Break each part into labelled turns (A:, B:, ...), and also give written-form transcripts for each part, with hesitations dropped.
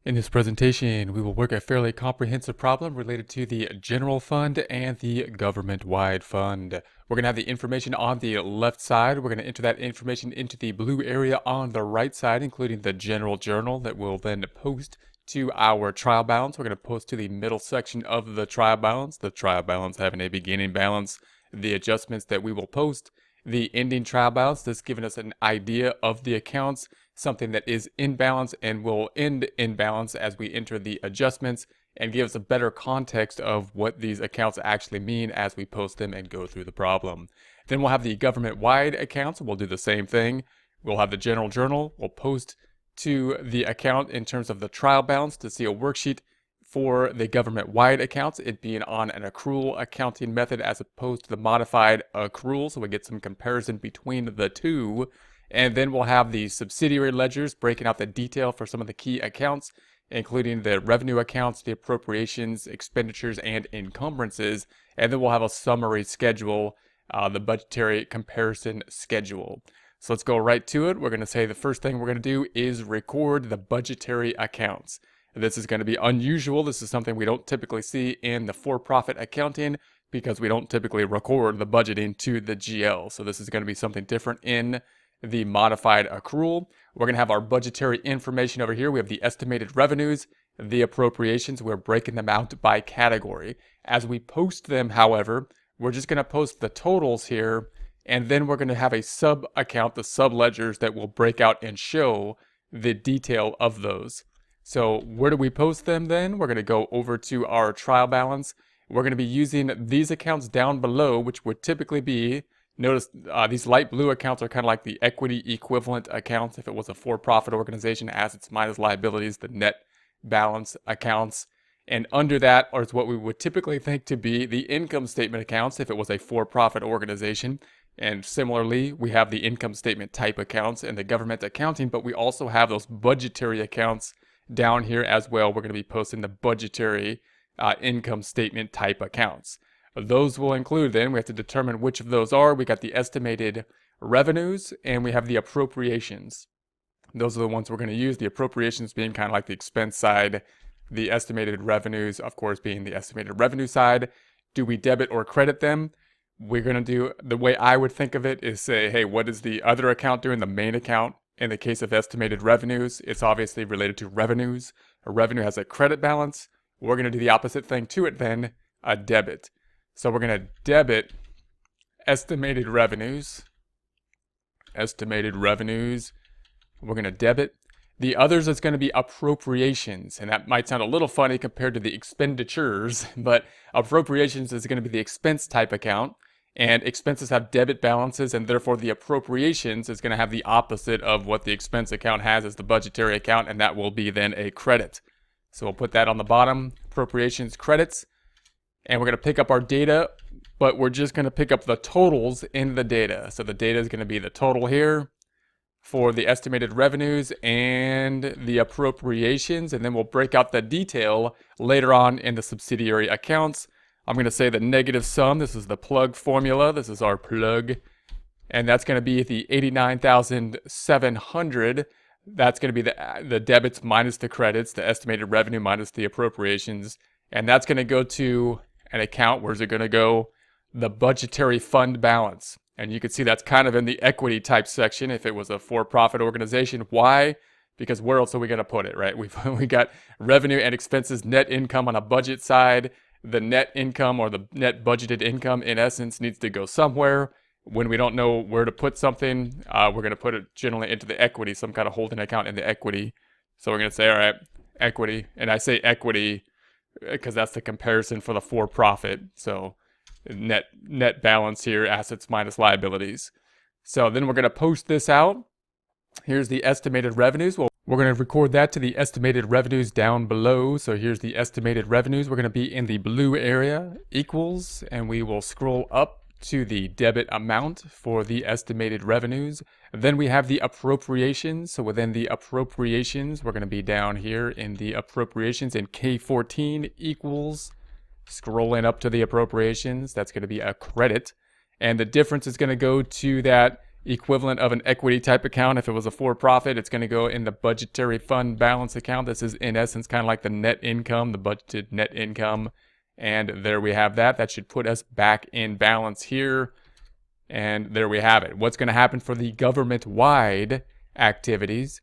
A: In this presentation, we will work a fairly comprehensive problem related to the general fund and the government-wide fund. We're going to have the information on the left side. We're going to enter that information into the blue area on the right side, including the general journal that we'll then post to our trial balance. We're going to post to the middle section of the trial balance having a beginning balance, the adjustments that we will post, the ending trial balance, this giving us an idea of the accounts, something that is in balance and will end in balance as we enter the adjustments, and give us a better context of what these accounts actually mean as we post them and go through the problem. Then we'll have the government-wide accounts. We'll do the same thing. We'll have the general journal. We'll post to the account in terms of the trial balance to see a worksheet for the government-wide accounts, it being on an accrual accounting method as opposed to the modified accrual, so we get some comparison between the two. And then we'll have the subsidiary ledgers breaking out the detail for some of the key accounts, including the revenue accounts, the appropriations, expenditures, and encumbrances. And then we'll have a summary schedule, the budgetary comparison schedule. So let's go right to it. We're going to say the first thing we're going to do is record the budgetary accounts. This is going to be unusual. This is something we don't typically see in the for-profit accounting because we don't typically record the budgeting to the GL. So this is going to be something different in the modified accrual. We're going to have our budgetary information over here. We have the estimated revenues, the appropriations. We're breaking them out by category. As we post them, however, we're just going to post the totals here, and then we're going to have a sub-account, the sub-ledgers that will break out and show the detail of those. So where do we post them then? We're going to go over to our trial balance. We're going to be using these accounts down below, which would typically be, notice these light blue accounts are kind of like the equity equivalent accounts if it was a for-profit organization, assets minus liabilities, the net balance accounts. And under that is what we would typically think to be the income statement accounts if it was a for-profit organization. And similarly, we have the income statement type accounts and the government accounting, but we also have those budgetary accounts down here as well. We're going to be posting the budgetary income statement type accounts. Those will include, then we have to determine which of those are. We got the estimated revenues and we have the appropriations. Those are the ones we're going to use. The appropriations being kind of like the expense side, the estimated revenues, of course, being the estimated revenue side. Do we debit or credit them? We're going to do, the way I would think of it is say, hey, what is the other account doing, the main account? In the case of estimated revenues, it's obviously related to revenues. A revenue has a credit balance. We're going to do the opposite thing to it then, a debit. So we're going to debit estimated revenues. Estimated revenues. We're going to debit. The others is going to be appropriations. And that might sound a little funny compared to the expenditures, but appropriations is going to be the expense type account. And expenses have debit balances, and therefore the appropriations is going to have the opposite of what the expense account has as the budgetary account, and that will be then a credit. So we'll put that on the bottom, appropriations, credits, and we're going to pick up our data, but we're just going to pick up the totals in the data. So the data is going to be the total here for the estimated revenues and the appropriations, and then we'll break out the detail later on in the subsidiary accounts. I'm going to say the negative sum. This is the plug formula. This is our plug. And that's going to be the 89,700. That's going to be the debits minus the credits, the estimated revenue minus the appropriations. And that's going to go to an account. Where's it going to go? The budgetary fund balance. And you can see that's kind of in the equity type section if it was a for-profit organization. Why? Because where else are we going to put it, right? We got revenue and expenses, net income on a budget side. The net income or the net budgeted income in essence needs to go somewhere. When we don't know where to put something, we're going to put it generally into the equity, some kind of holding account in the equity. So we're going to say, all right, equity. And I say equity because that's the comparison for the for-profit. So net balance here, assets minus liabilities. So then we're going to post this out. Here's the estimated revenues. Well, we're going to record that to the estimated revenues down below. So here's the estimated revenues. We're going to be in the blue area, equals, and we will scroll up to the debit amount for the estimated revenues. Then we have the appropriations. So within the appropriations, we're going to be down here in the appropriations in K14 equals, scrolling up to the appropriations. That's going to be a credit. And the difference is going to go to that equivalent of an equity type account. If it was a for-profit, it's going to go in the budgetary fund balance account. This is in essence kind of like the net income, the budgeted net income. And there we have that. That should put us back in balance here. And there we have it. What's going to happen for the government-wide activities?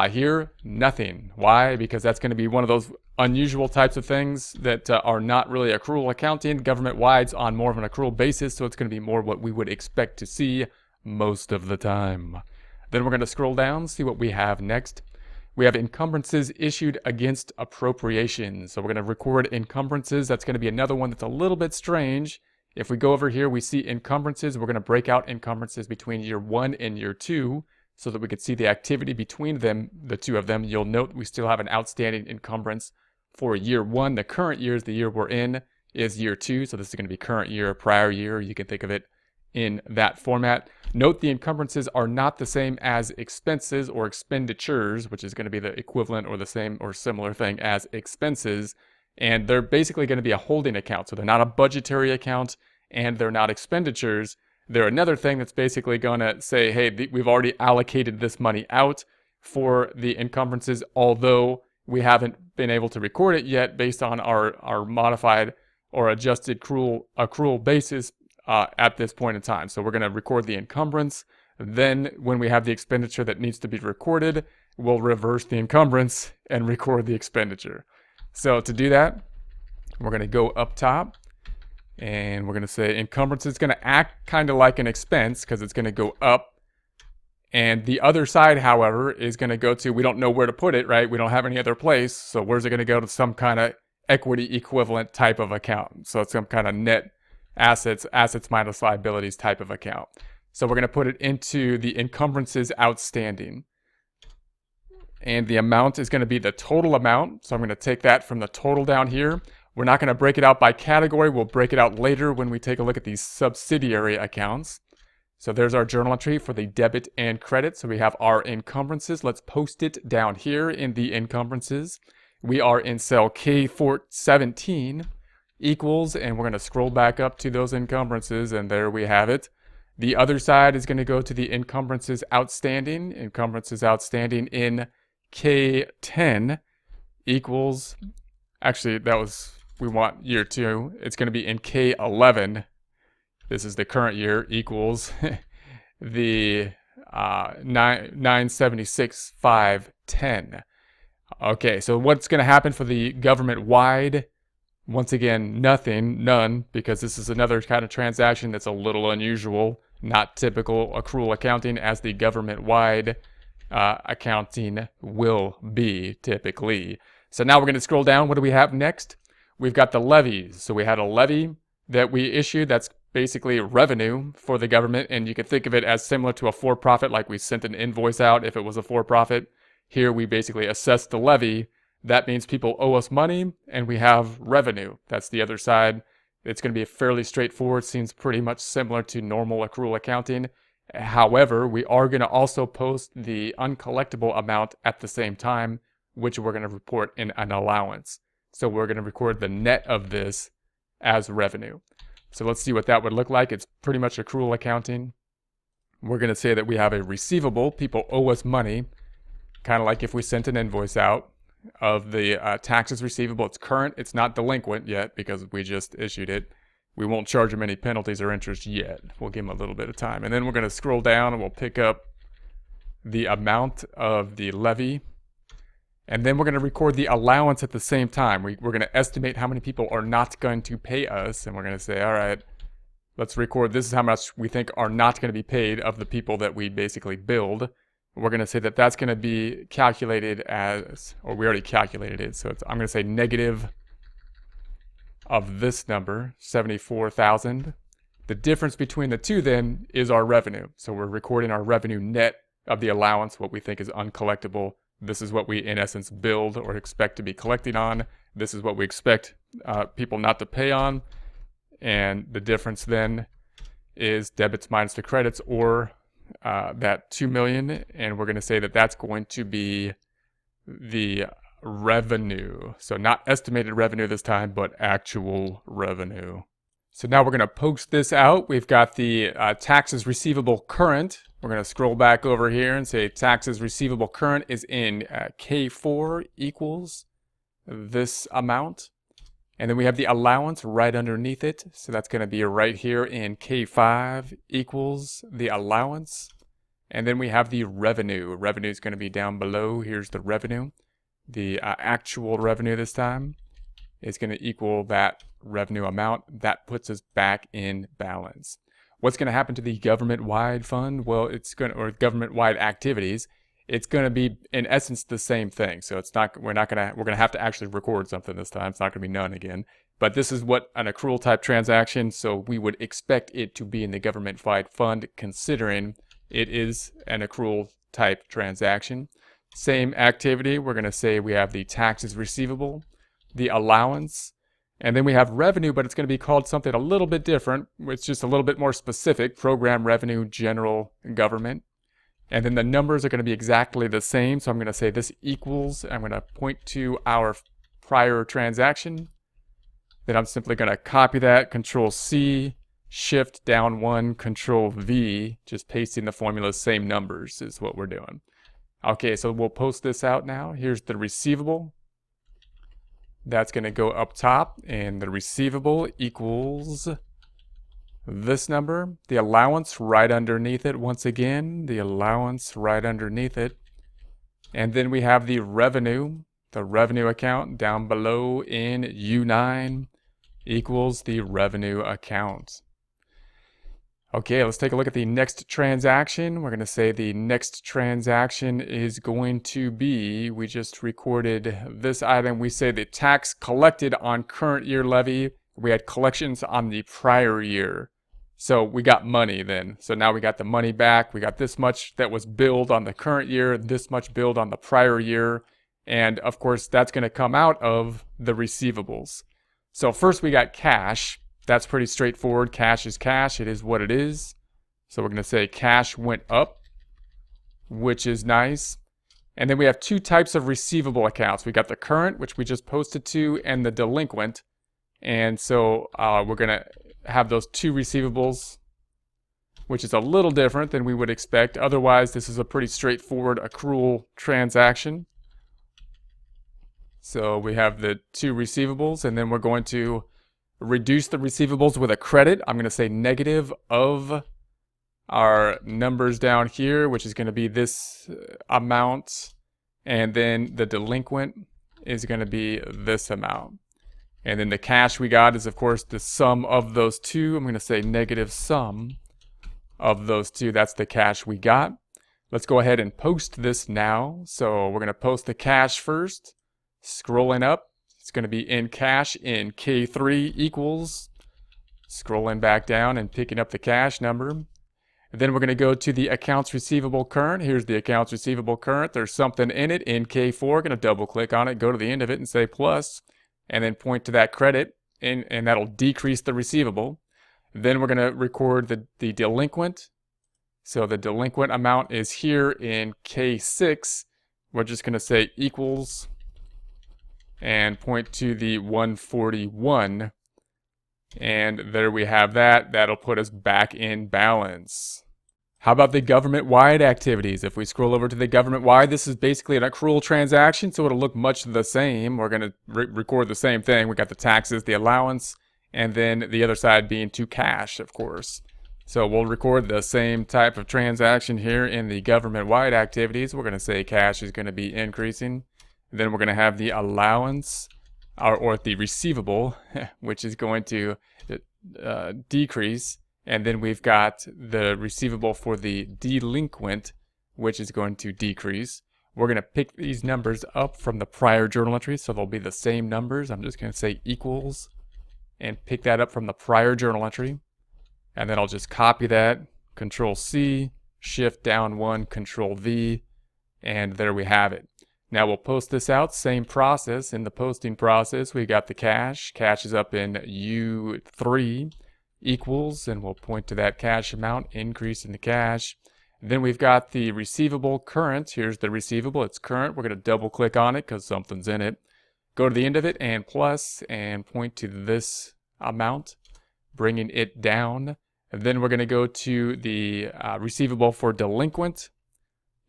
A: Here, nothing. Why? Because that's going to be one of those unusual types of things that are not really accrual accounting. Government-wide's on more of an accrual basis, so it's going to be more what we would expect to see most of the time. Then we're going to scroll down, see what we have next. We have encumbrances issued against appropriations. So we're going to record encumbrances. That's going to be another one that's a little bit strange. If we go over here, we see encumbrances. We're going to break out encumbrances between year 1 and year 2 so that we could see the activity between them, the two of them. You'll note we still have an outstanding encumbrance for year 1. The current year is the year we're in, is year 2. So this is going to be current year, prior year. You can think of it in that format. Note the encumbrances are not the same as expenses or expenditures, which is going to be the equivalent or the same or similar thing as expenses. And they're basically going to be a holding account. So they're not a budgetary account and they're not expenditures. They're another thing that's basically going to say, hey, we've already allocated this money out for the encumbrances, although we haven't been able to record it yet based on our modified or adjusted accrual basis at this point in time. So we're going to record the encumbrance. Then when we have the expenditure that needs to be recorded, we'll reverse the encumbrance and record the expenditure. So to do that, we're going to go up top and we're going to say encumbrance is going to act kind of like an expense because it's going to go up. And the other side, however, is going to go to, we don't know where to put it, right? We don't have any other place. So where's it going to go? To some kind of equity equivalent type of account. So it's some kind of net assets minus liabilities type of account. So we're going to put it into the encumbrances outstanding. And the amount is going to be the total amount. So I'm going to take that from the total down here. We're not going to break it out by category. We'll break it out later when we take a look at these subsidiary accounts. So there's our journal entry for the debit and credit. So we have our encumbrances. Let's post it down here in the encumbrances. We are in cell K17 equals, and we're going to scroll back up to those encumbrances, and there we have it. The other side is going to go to the encumbrances outstanding. Encumbrances outstanding in K10 equals, actually that was, we want year 2. It's going to be in K11. This is the current year equals the 976,510. Okay, so what's going to happen for the government-wide? Once again, none, because this is another kind of transaction that's a little unusual, not typical accrual accounting as the government-wide accounting will be typically. So now we're going to scroll down. What do we have next? We've got the levies. So we had a levy that we issued. That's basically revenue for the government, and you can think of it as similar to a for-profit, like we sent an invoice out if it was a for-profit. Here we basically assess the levy. That means people owe us money and we have revenue. That's the other side. It's going to be fairly straightforward. Seems pretty much similar to normal accrual accounting. However, we are going to also post the uncollectible amount at the same time, which we're going to report in an allowance. So we're going to record the net of this as revenue. So let's see what that would look like. It's pretty much accrual accounting. We're going to say that we have a receivable. People owe us money, kind of like if we sent an invoice out of the taxes receivable. It's current. It's not delinquent yet because we just issued it. We won't charge them any penalties or interest yet. We'll give them a little bit of time. And then we're going to scroll down and we'll pick up the amount of the levy. And then we're going to record the allowance at the same time. We're going to estimate how many people are not going to pay us. And we're going to say, all right, let's record. This is how much we think are not going to be paid of the people that we basically billed. We're going to say that that's going to be calculated as, or we already calculated it. So I'm going to say negative of this number, 74,000. The difference between the two then is our revenue. So we're recording our revenue net of the allowance, what we think is uncollectible. This is what we, in essence, build or expect to be collecting on. This is what we expect people not to pay on. And the difference then is debits minus the credits, or that 2 million. And we're going to say that that's going to be the revenue. So not estimated revenue this time, but actual revenue. So now we're going to post this out. We've got the taxes receivable current. We're going to scroll back over here and say taxes receivable current is in K4 equals this amount. And then we have the allowance right underneath it. So that's going to be right here in K5 equals the allowance. And then we have the revenue. Revenue is going to be down below. Here's the revenue. The actual revenue this time is going to equal that revenue amount. That puts us back in balance. What's going to happen to the government-wide fund? Well, it's going to, or government-wide activities. It's going to be in essence the same thing. So it's not, we're going to have to actually record something this time. It's not going to be none again. But this is what an accrual type transaction. So we would expect it to be in the government-wide fund, considering it is an accrual type transaction. Same activity. We're going to say we have the taxes receivable, the allowance, and then we have revenue, but it's going to be called something a little bit different. It's just a little bit more specific. Program revenue, general government. And then the numbers are going to be exactly the same. So I'm going to say this equals, I'm going to point to our prior transaction. Then I'm simply going to copy that, Control C, Shift down 1, Control V, just pasting the formula, same numbers is what we're doing. Okay, so we'll post this out now. Here's the receivable. That's going to go up top, and the receivable equals this number. The allowance right underneath it, once again, the allowance right underneath it. And then we have the revenue account down below in U9 equals the revenue account. Okay, let's take a look at the next transaction. We're going to say the next transaction is going to be, we just recorded this item. We say the tax collected on current year levy. We had collections on the prior year. So we got money then. So now we got the money back. We got this much that was billed on the current year, this much billed on the prior year. And of course, that's going to come out of the receivables. So first we got cash. That's pretty straightforward. Cash is cash. It is what it is. So we're going to say cash went up, which is nice. And then we have two types of receivable accounts. We got the current, which we just posted to, and the delinquent. And so we're going to have those two receivables, which is a little different than we would expect. Otherwise, this is a pretty straightforward accrual transaction. So we have the two receivables, and then we're going to reduce the receivables with a credit. I'm going to say negative of our numbers down here, which is going to be this amount. And then the delinquent is going to be this amount. And then the cash we got is, of course, the sum of those two. I'm going to say negative sum of those two. That's the cash we got. Let's go ahead and post this now. So we're going to post the cash first. Scrolling up. It's going to be in cash in K3 equals, scrolling back down and picking up the cash number. And then we're going to go to the accounts receivable current. Here's the accounts receivable current. There's something in it in K4. Going to double click on it, go to the end of it and say plus, and then point to that credit, and that'll decrease the receivable. Then we're going to record the delinquent. So the delinquent amount is here in K6. We're just going to say equals and point to the 141. And there we have that. That'll put us back in balance. How about the government-wide activities? If we scroll over to the government-wide, this is basically an accrual transaction, so it'll look much the same. We're going to record the same thing. We got the taxes, the allowance, and then the other side being to cash, of course. So we'll record the same type of transaction here in the government-wide activities. We're going to say cash is going to be increasing. Then we're going to have the allowance, or the receivable, which is going to decrease. And then we've got the receivable for the delinquent, which is going to decrease. We're going to pick these numbers up from the prior journal entry, so they'll be the same numbers. I'm just going to say equals and pick that up from the prior journal entry. And then I'll just copy that, Control C, Shift down 1, Control V, and there we have it. Now we'll post this out, same process. In the posting process, we got the cash. Cash is up in U3 equals, and we'll point to that cash amount, increase in the cash. Then we've got the receivable current. Here's the receivable, it's current. We're going to double click on it because something's in it. Go to the end of it and plus, and point to this amount. bringing it down. And then we're going to go to the receivable for delinquent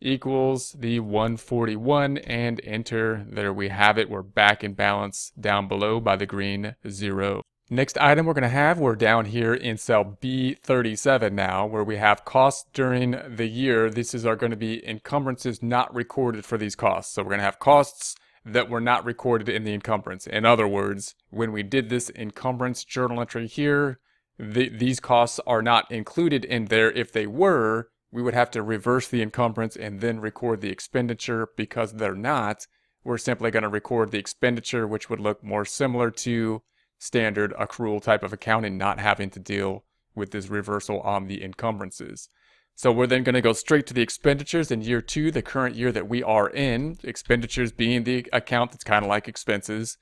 A: equals the 141 and enter. There we have it. We're back in balance down below by the green 0. Next item we're down here in cell B37 now, where we have costs during the year. This is going to be encumbrances not recorded for these costs. So we're going to have costs that were not recorded in the encumbrance. In other words, when we did this encumbrance journal entry here, these costs are not included in there. If they were, we would have to reverse the encumbrance and then record the expenditure. Because they're not, we're simply going to record the expenditure, which would look more similar to standard accrual type of accounting, not having to deal with this reversal on the encumbrances. So we're then going to go straight to the expenditures in year 2, the current year that we are in, expenditures being the account that's kind of like expenses.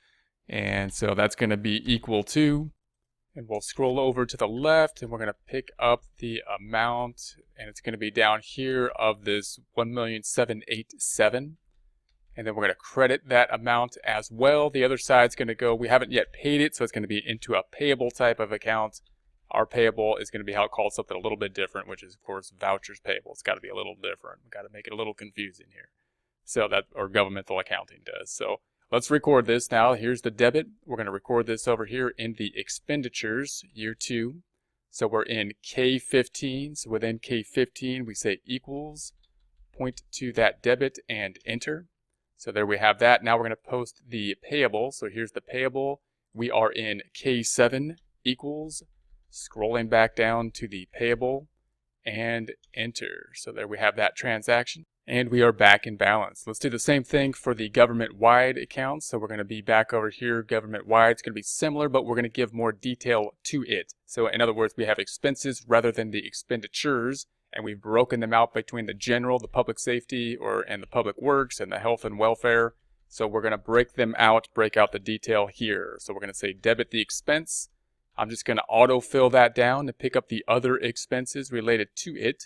A: And so that's going to be equal to, and we'll scroll over to the left and we're going to pick up the amount, and it's going to be down here of this 1,787,000. And then we're going to credit that amount as well. The other side's going to go, we haven't yet paid it, so it's going to be into a payable type of account. Our payable is going to be called something a little bit different, which is, of course, vouchers payable. It's got to be a little different. We've got to make it a little confusing here. So that, or governmental accounting does. So let's record this now. Here's the debit. We're going to record this over here in the expenditures, year 2. So we're in K15. So within K15, we say equals, point to that debit and enter. So there we have that. Now we're going to post the payable. So here's the payable. We are in K7 equals, scrolling back down to the payable and enter. So there we have that transaction. And we are back in balance. Let's do the same thing for the government-wide accounts. So we're going to be back over here, government-wide. It's going to be similar, but we're going to give more detail to it. So in other words, we have expenses rather than the expenditures. And we've broken them out between the general, the public safety, and the public works, and the health and welfare. So we're going to break them out, break out the detail here. So we're going to say debit the expense. I'm just going to autofill that down to pick up the other expenses related to it.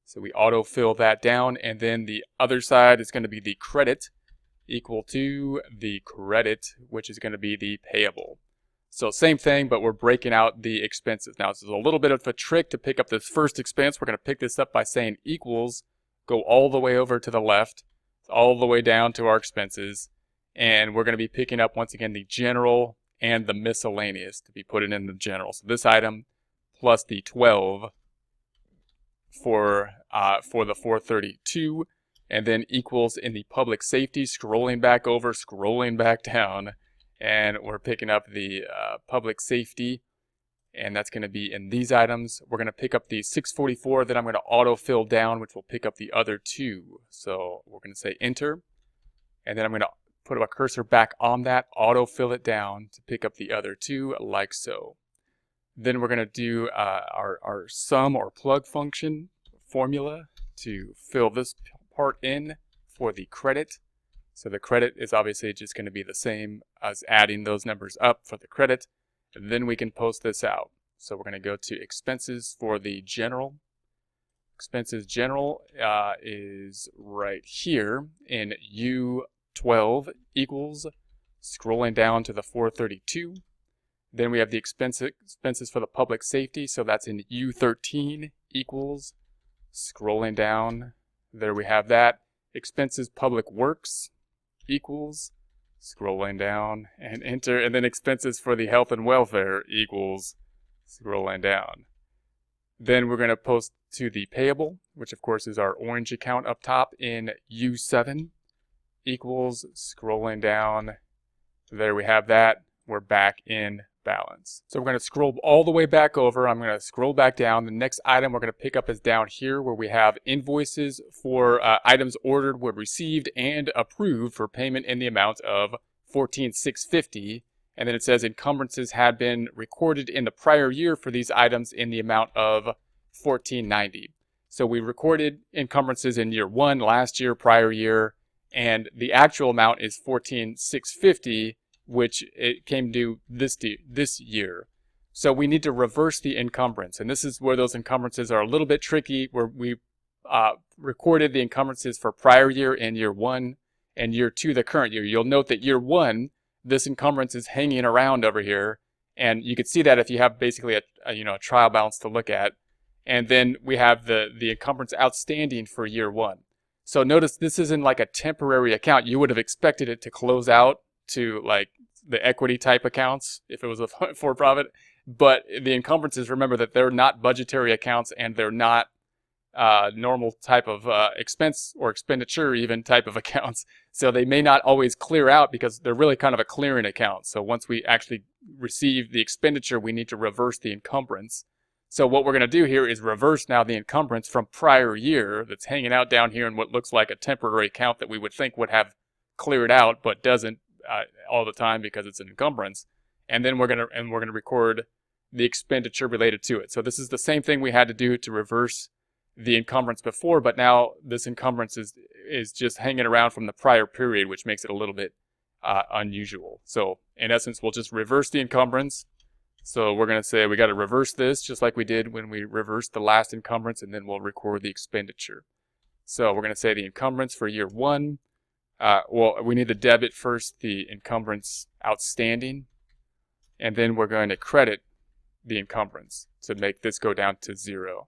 A: So we autofill that down, and then the other side is going to be the credit equal to the credit, which is going to be the payable. So same thing, but we're breaking out the expenses. Now, this is a little bit of a trick to pick up this first expense. We're going to pick this up by saying equals, go all the way over to the left, all the way down to our expenses. And we're going to be picking up, once again, the general and the miscellaneous to be put in the general. So this item plus the 12 for the 432, and then equals in the public safety, scrolling back over, scrolling back down. And we're picking up the public safety, and that's going to be in these items. We're going to pick up the 644 that I'm going to autofill down, which will pick up the other 2. So we're going to say enter, and then I'm going to put a cursor back on that, autofill it down to pick up the other 2, like so. Then we're going to do our sum or plug function formula to fill this part in for the credit. So the credit is obviously just going to be the same as adding those numbers up for the credit. And then we can post this out. So we're going to go to expenses for the general. Expenses general is right here in U12 equals, scrolling down to the 432. Then we have the expenses for the public safety. So that's in U13 equals, scrolling down. There we have that. Expenses public works equals, scrolling down and enter, and then expenses for the health and welfare equals, scrolling down. Then we're going to post to the payable, which of course is our orange account up top in U7 equals, scrolling down. There we have that. We're back in balance. So we're going to scroll all the way back over. I'm going to scroll back down. The next item we're going to pick up is down here where we have invoices for items ordered, were received, and approved for payment in the amount of $14,650. And then it says encumbrances had been recorded in the prior year for these items in the amount of $14,990. So we recorded encumbrances in year 1, last year, prior year, and the actual amount is $14,650, which it came due this year. So we need to reverse the encumbrance. And this is where those encumbrances are a little bit tricky, where we recorded the encumbrances for prior year in year 1 and year 2, the current year. You'll note that year 1, this encumbrance is hanging around over here, And you could see that if you have basically a trial balance to look at. And then we have the encumbrance outstanding for year one. So notice this isn't like a temporary account. You would have expected it to close out to like the equity type accounts if it was a for-profit. But the encumbrances, remember that they're not budgetary accounts and they're not normal type of expense or expenditure even type of accounts. So they may not always clear out because they're really kind of a clearing account. So once we actually receive the expenditure, we need to reverse the encumbrance. So what we're going to do here is reverse now the encumbrance from prior year that's hanging out down here in what looks like a temporary account that we would think would have cleared out but doesn't all the time because it's an encumbrance. And then we're going to record the expenditure related to it. So this is the same thing we had to do to reverse the encumbrance before, but now this encumbrance is just hanging around from the prior period, which makes it a little bit unusual. So in essence, we'll just reverse the encumbrance. So we're going to say we got to reverse this just like we did when we reversed the last encumbrance, and then we'll record the expenditure. So we're going to say the encumbrance for year one. Well, we need to debit first the encumbrance outstanding, and then we're going to credit the encumbrance to make this go down to 0.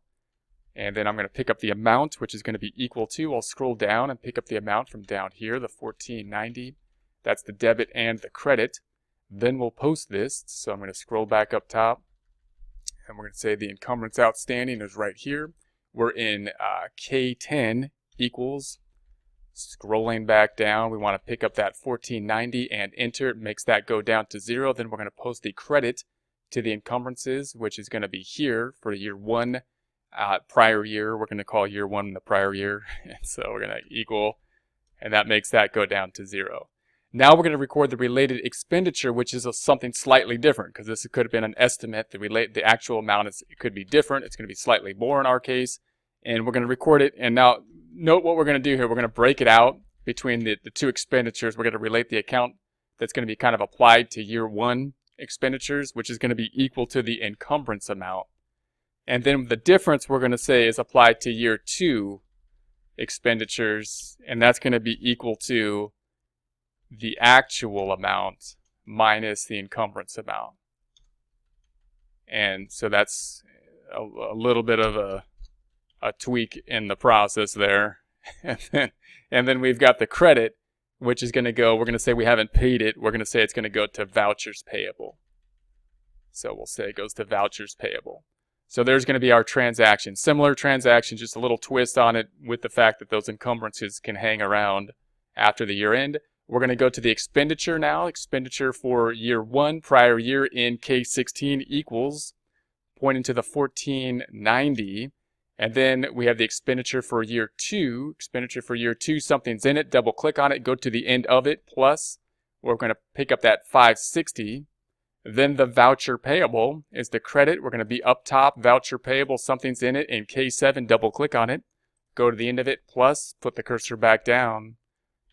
A: And then I'm going to pick up the amount, which is going to be equal to, I'll scroll down and pick up the amount from down here, the $14.90. That's the debit and the credit. Then we'll post this. So I'm going to scroll back up top, and we're going to say the encumbrance outstanding is right here. We're in K10 equals. Scrolling back down, we want to pick up that $14.90 and enter. It makes that go down to 0. Then we're going to post the credit to the encumbrances, which is going to be here for year one. Prior year, we're going to call year one the prior year. And so we're going to equal, and that makes that go down to 0. Now we're going to record the related expenditure, which is something slightly different because this could have been an estimate. The actual amount it could be different. It's going to be slightly more in our case. And we're going to record it. And now note what we're going to do here. We're going to break it out between the two expenditures. We're going to relate the account that's going to be kind of applied to year one expenditures, which is going to be equal to the encumbrance amount. And then the difference we're going to say is applied to year two expenditures, and that's going to be equal to the actual amount minus the encumbrance amount. And so that's a little bit of a tweak in the process there. And then we've got the credit, which is going to go, we're going to say we haven't paid it. We're going to say it's going to go to vouchers payable. So we'll say it goes to vouchers payable. So there's going to be our transaction. Similar transaction, just a little twist on it with the fact that those encumbrances can hang around after the year end. We're going to go to the expenditure now. Expenditure for year one, prior year in K16 equals, pointing to the $14.90. And then we have the expenditure for year two. Expenditure for year two, something's in it. Double click on it, go to the end of it, plus we're going to pick up that $5.60. Then the voucher payable is the credit. We're going to be up top, voucher payable, something's in it. In K7, double click on it, go to the end of it, plus put the cursor back down,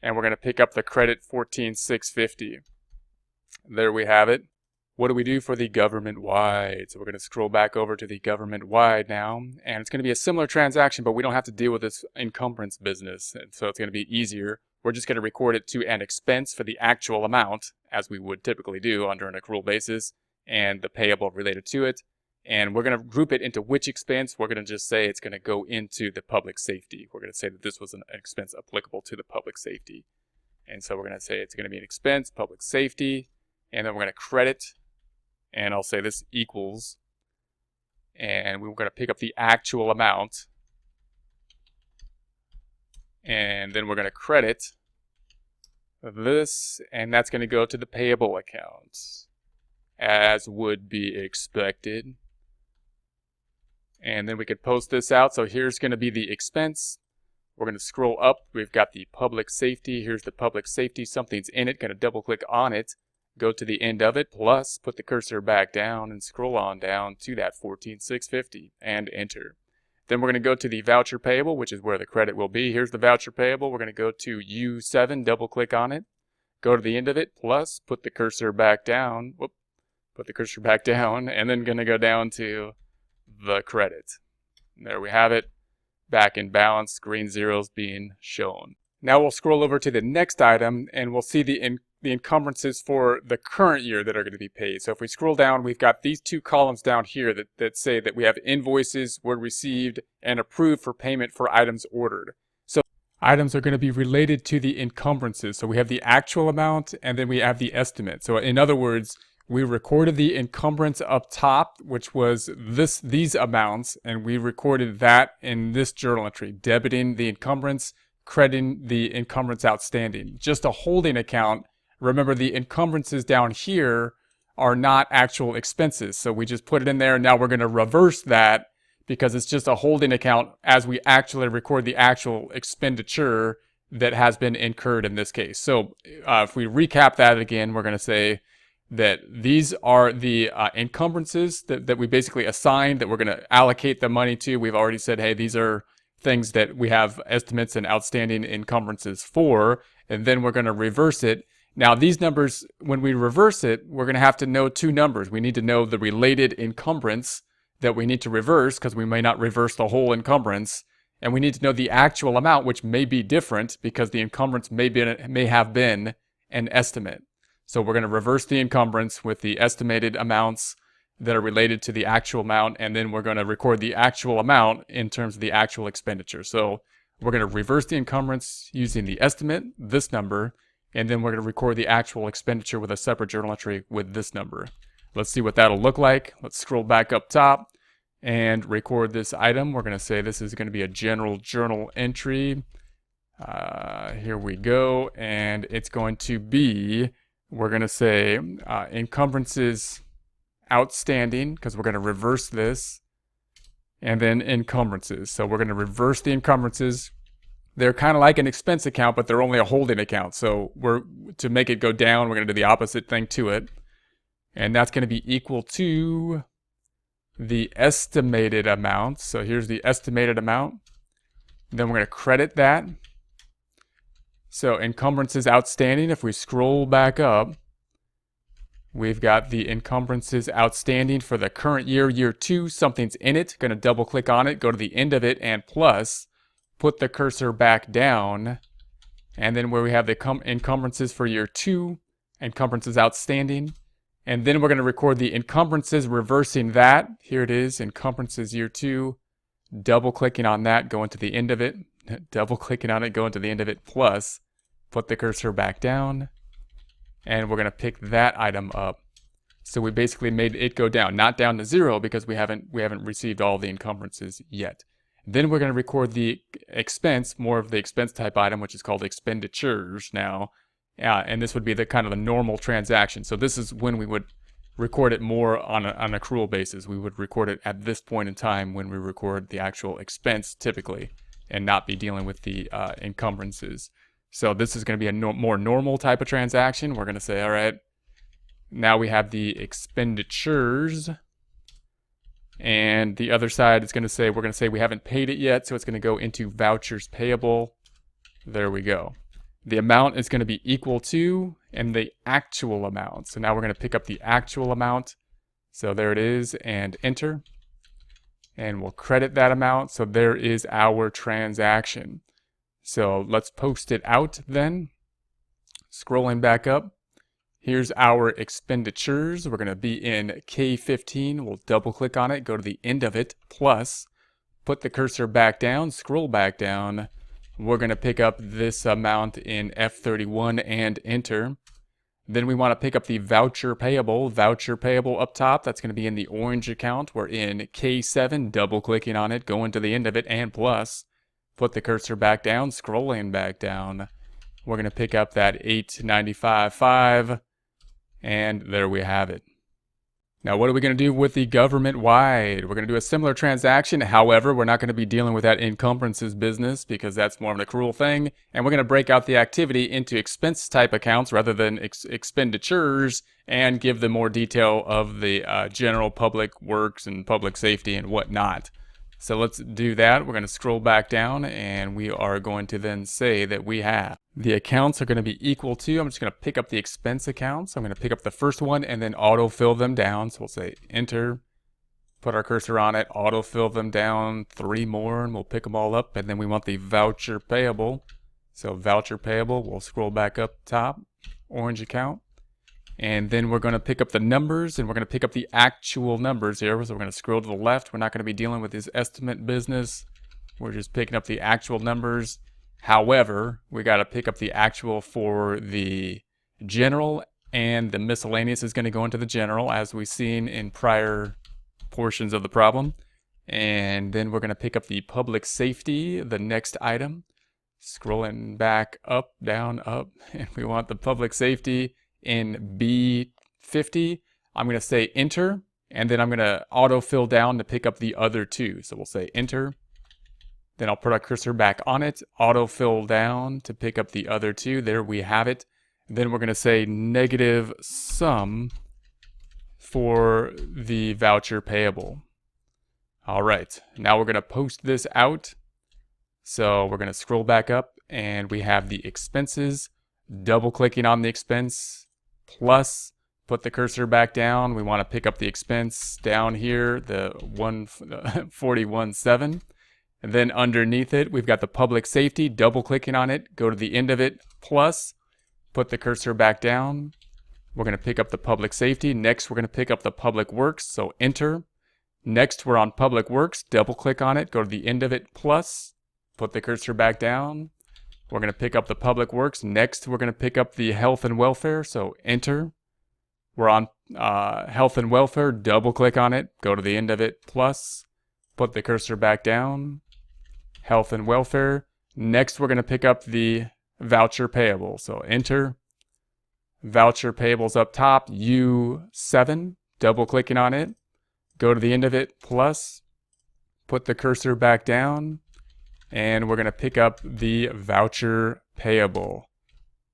A: and we're going to pick up the credit $14,650. There we have it. What do we do for the government-wide? So we're going to scroll back over to the government-wide now, and it's going to be a similar transaction, but we don't have to deal with this encumbrance business, and so it's going to be easier. We're just going to record it to an expense for the actual amount, as we would typically do under an accrual basis, and the payable related to it. And we're going to group it into which expense. We're going to just say it's going to go into the public safety. We're going to say that this was an expense applicable to the public safety. And so we're going to say it's going to be an expense, public safety, and then we're going to credit, and I'll say this equals, and we're going to pick up the actual amount, and then we're going to credit this, and that's going to go to the payable account, as would be expected. And then we could post this out. So here's going to be the expense. We're going to scroll up. We've got the public safety. Here's the public safety. Something's in it. Going to double click on it. Go to the end of it. Plus, put the cursor back down and scroll on down to that $14,650 and enter. Then we're going to go to the voucher payable, which is where the credit will be. Here's the voucher payable. We're going to go to U7. Double click on it. Go to the end of it. Plus, put the cursor back down. Whoop. Put the cursor back down. And then going to go down to the credit. And there we have it, back in balance, green zeros being shown. Now we'll scroll over to the next item, and we'll see the the encumbrances for the current year that are going to be paid. So if we scroll down, we've got these two columns down here that say that we have invoices were received and approved for payment for items ordered. So items are going to be related to the encumbrances. So we have the actual amount and then we have the estimate. So in other words, we recorded the encumbrance up top, which was these amounts, and we recorded that in this journal entry, debiting the encumbrance, crediting the encumbrance outstanding. Just a holding account. Remember, the encumbrances down here are not actual expenses. So we just put it in there, and now we're going to reverse that because it's just a holding account as we actually record the actual expenditure that has been incurred in this case. So if we recap that again, we're going to say that these are the encumbrances that we basically assigned that we're going to allocate the money to. We've already said, hey, these are things that we have estimates and outstanding encumbrances for, and then we're going to reverse it. Now, these numbers, when we reverse it, we're going to have to know two numbers. We need to know the related encumbrance that we need to reverse, because we may not reverse the whole encumbrance, and we need to know the actual amount, which may be different because the encumbrance may have been an estimate. So we're going to reverse the encumbrance with the estimated amounts that are related to the actual amount, and then we're going to record the actual amount in terms of the actual expenditure. So we're going to reverse the encumbrance using the estimate, this number, and then we're going to record the actual expenditure with a separate journal entry with this number. Let's see what that'll look like. Let's scroll back up top and record this item. We're going to say this is going to be a general journal entry. Here we go, and it's going to be, we're going to say encumbrances outstanding, because we're going to reverse this, and then encumbrances. So we're going to reverse the encumbrances. They're kind of like an expense account, but they're only a holding account. So to make it go down, we're going to do the opposite thing to it. And that's going to be equal to the estimated amount. So here's the estimated amount. Then we're going to credit that. So encumbrances outstanding, if we scroll back up, we've got the encumbrances outstanding for the current year, year 2. Something's in it. Going to double click on it, go to the end of it, and plus, put the cursor back down. And then where we have the encumbrances for year 2, encumbrances outstanding. And then we're going to record the encumbrances, reversing that. Here it is, encumbrances year 2. Double clicking on that, going to the end of it. Double clicking on it, going to the end of it, plus put the cursor back down, and we're going to pick that item up. So we basically made it go down, not down to 0 because we haven't received all the encumbrances yet. Then we're going to record the expense, more of the expense type item, which is called expenditures now, and this would be the kind of the normal transaction. So this is when we would record it more on an accrual basis. We would record it at this point in time when we record the actual expense typically, and not be dealing with the encumbrances. So this is going to be a more normal type of transaction. We're going to say, all right, now we have the expenditures, and the other side is going to say, we're going to say we haven't paid it yet, so it's going to go into vouchers payable. There we go. The amount is going to be equal to, and the actual amount. So now we're going to pick up the actual amount. So there it is, and enter. And we'll credit that amount. So there is our transaction. So let's post it out then. Scrolling back up, here's our expenditures. We're going to be in K15. We'll double click on it, go to the end of it, plus put the cursor back down, scroll back down. We're going to pick up this amount in F31 and enter. Then we want to pick up the voucher payable up top. That's going to be in the orange account. We're in K7, double clicking on it, going to the end of it, and plus, put the cursor back down, scrolling back down. We're going to pick up that $895.5, and there we have it. Now, what are we going to do with the government-wide? We're going to do a similar transaction. However, we're not going to be dealing with that encumbrances business because that's more of an accrual thing. And we're going to break out the activity into expense type accounts rather than expenditures, and give them more detail of the general public works and public safety and whatnot. So let's do that. We're going to scroll back down, and we are going to then say that we have the accounts are going to be equal to, I'm just going to pick up the expense accounts. I'm going to pick up the first one and then autofill them down. So we'll say enter, put our cursor on it, autofill them down, 3 more, and we'll pick them all up. And then we want the voucher payable. So voucher payable, we'll scroll back up top. orange account. And then we're going to pick up the numbers, and we're going to pick up the actual numbers here. So we're going to scroll to the left. We're not going to be dealing with this estimate business. We're just picking up the actual numbers. However, we got to pick up the actual for the general, and the miscellaneous is going to go into the general, as we've seen in prior portions of the problem. And then we're going to pick up the public safety, the next item. Scrolling back up, down, up, and we want the public safety in B50. I'm going to say enter, and then I'm going to autofill down to pick up the other two. So we'll say enter. Then I'll put our cursor back on it, autofill down to pick up the other two. There we have it. Then we're going to say negative sum for the voucher payable. All right, now we're going to post this out. So we're going to scroll back up, and we have the expenses. Double clicking on the expense, plus put the cursor back down. We want to pick up the expense down here, the 141.7. And then underneath it, we've got the public safety. Double clicking on it, go to the end of it, plus put the cursor back down. We're going to pick up the public safety. Next, we're going to pick up the public works. So enter. Next, we're on public works. Double click on it, go to the end of it, plus put the cursor back down. We're going to pick up the public works. Next, we're going to pick up the health and welfare. So enter. We're on health and welfare. Double click on it, go to the end of it, plus put the cursor back down. Health and welfare. Next, we're going to pick up the voucher payable. So enter. Voucher payables up top, U7. Double clicking on it, go to the end of it, plus put the cursor back down. And we're going to pick up the voucher payable.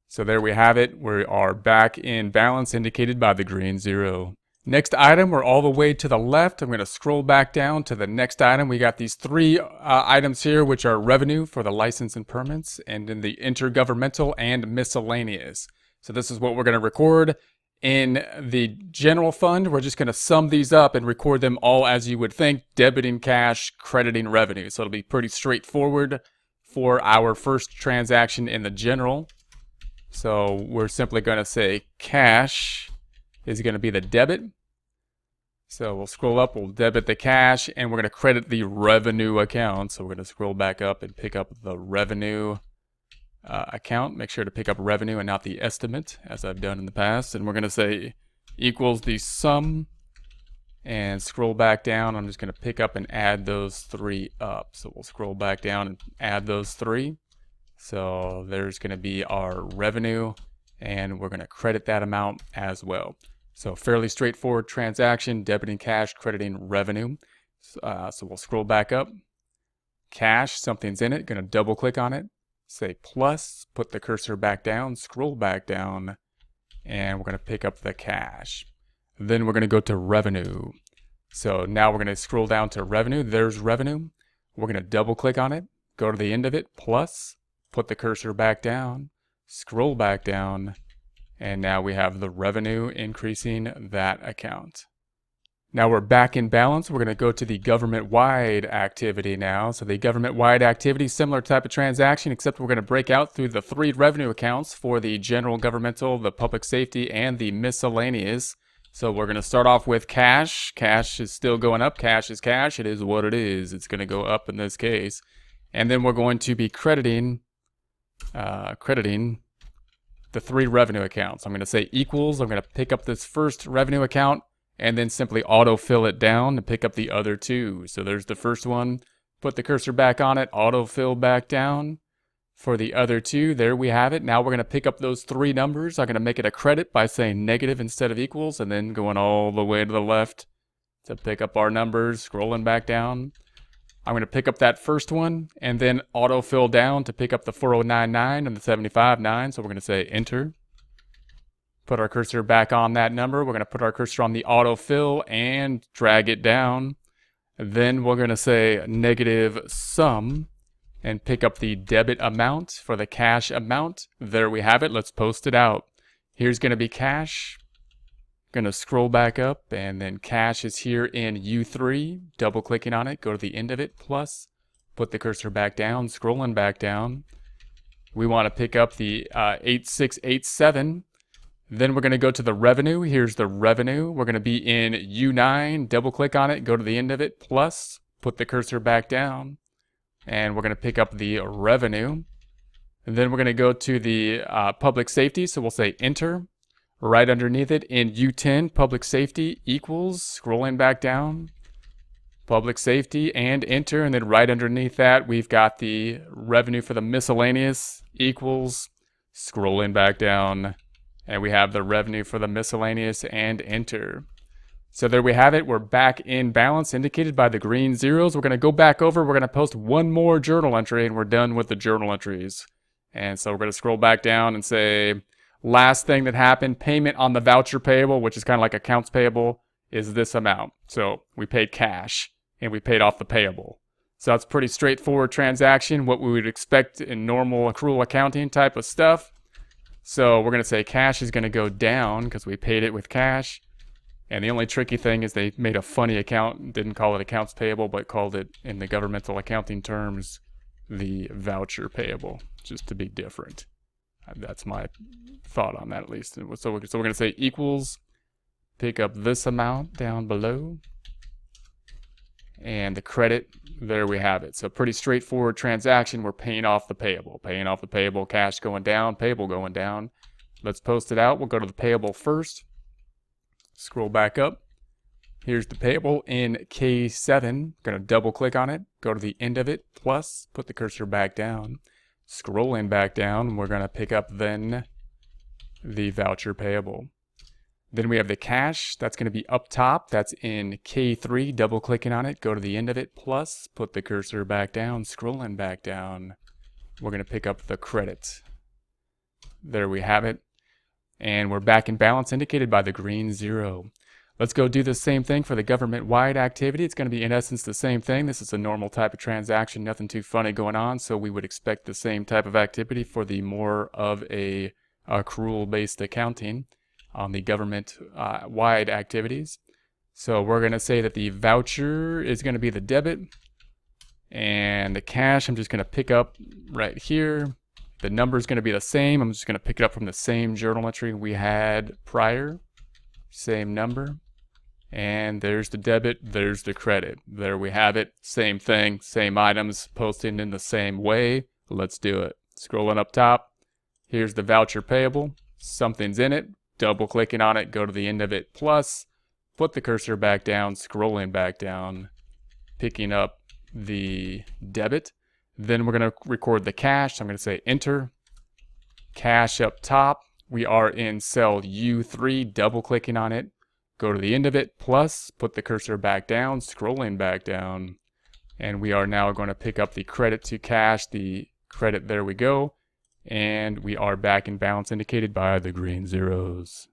A: So there we have it. We are back in balance, indicated by the green 0. Next item, we're all the way to the left. I'm going to scroll back down to the next item. We got these three items here, which are revenue for the license and permits, and then the intergovernmental and miscellaneous. So this is what we're going to record. In the general fund, we're just going to sum these up and record them all as you would think, debiting cash, crediting revenue. So it'll be pretty straightforward for our first transaction in the general. So we're simply going to say cash is going to be the debit. So we'll scroll up, we'll debit the cash, and we're going to credit the revenue account. So we're going to scroll back up and pick up the revenue account. Make sure to pick up revenue and not the estimate, as I've done in the past. And we're going to say equals the sum, and scroll back down. I'm just going to pick up and add those three up. So we'll scroll back down and add those three. So there's going to be our revenue, and we're going to credit that amount as well. So fairly straightforward transaction, debiting cash, crediting revenue. So we'll scroll back up. Cash, something's in it, going to double click on it. Say plus, put the cursor back down, scroll back down, and we're going to pick up the cash. Then we're going to go to revenue. So now we're going to scroll down to revenue. There's revenue. We're going to double click on it, go to the end of it, plus, put the cursor back down, scroll back down, and now we have the revenue increasing that account. Now we're back in balance. We're going to go to the government-wide activity now. So the government-wide activity, similar type of transaction, except we're going to break out through the three revenue accounts for the general governmental, the public safety, and the miscellaneous. So we're going to start off with cash. Cash is still going up. Cash is cash. It is what it is. It's going to go up in this case. And then we're going to be crediting the three revenue accounts. I'm going to say equals. I'm going to pick up this first revenue account, and then simply autofill it down to pick up the other two. So there's the first one. Put the cursor back on it, autofill back down. For the other two, there we have it. Now we're going to pick up those three numbers. I'm going to make it a credit by saying negative instead of equals, and then going all the way to the left to pick up our numbers, scrolling back down. I'm going to pick up that first one, and then autofill down to pick up the 4099 and the 759. So we're going to say enter. Put our cursor back on that number. We're going to put our cursor on the autofill and drag it down. Then we're going to say negative sum and pick up the debit amount for the cash amount. There we have it. Let's post it out. Here's going to be cash. Going to scroll back up, and then cash is here in U3. Double clicking on it, go to the end of it, plus put the cursor back down, scrolling back down. We want to pick up the 8687. Then we're going to go to the revenue. Here's the revenue. We're going to be in U9, double click on it, go to the end of it, plus, put the cursor back down, and we're going to pick up the revenue. And then we're going to go to the public safety, so we'll say enter. Right underneath it in U10, public safety equals, scrolling back down, public safety and enter. And then right underneath that, we've got the revenue for the miscellaneous equals, scrolling back down. And we have the revenue for the miscellaneous and enter. So there we have it. We're back in balance indicated by the green zeros. We're going to go back over. We're going to post one more journal entry and we're done with the journal entries. And so we're going to scroll back down and say, last thing that happened, payment on the voucher payable, which is kind of like accounts payable, is this amount. So we paid cash and we paid off the payable. So that's pretty straightforward transaction, what we would expect in normal accrual accounting type of stuff. So we're going to say cash is going to go down because we paid it with cash. And the only tricky thing is they made a funny account, didn't call it accounts payable, but called it, in the governmental accounting terms, the voucher payable, just to be different. That's my thought on that, at least. So we're going to say equals, pick up this amount down below, and the credit, there we have it. So pretty straightforward transaction. We're paying off the payable. Paying off the payable, cash going down, payable going down. Let's post it out. We'll go to the payable first. Scroll back up. Here's the payable in K7. Going to double click on it. Go to the end of it, plus, put the cursor back down. Scrolling back down, we're going to pick up then the voucher payable. Then we have the cash. That's going to be up top. That's in K3. Double clicking on it. Go to the end of it. Plus, put the cursor back down. Scrolling back down. We're going to pick up the credit. There we have it. And we're back in balance indicated by the green zero. Let's go do the same thing for the government-wide activity. It's going to be in essence the same thing. This is a normal type of transaction. Nothing too funny going on. So we would expect the same type of activity for the more of a accrual-based accounting on the government-wide activities. So we're going to say that the voucher is going to be the debit, and the cash I'm just going to pick up right here. The number is going to be the same. I'm just going to pick it up from the same journal entry we had prior. Same number. And there's the debit, there's the credit. There we have it. Same thing, same items, posting in the same way. Let's do it. Scrolling up top. Here's the voucher payable. Something's in it. Double clicking on it, go to the end of it, plus, put the cursor back down, scrolling back down, picking up the debit. Then we're going to record the cash. I'm going to say enter. Cash up top. We are in cell U3, double clicking on it, go to the end of it, plus, put the cursor back down, scrolling back down, and we are now going to pick up the credit to cash, the credit, there we go. And we are back in balance indicated by the green zeros.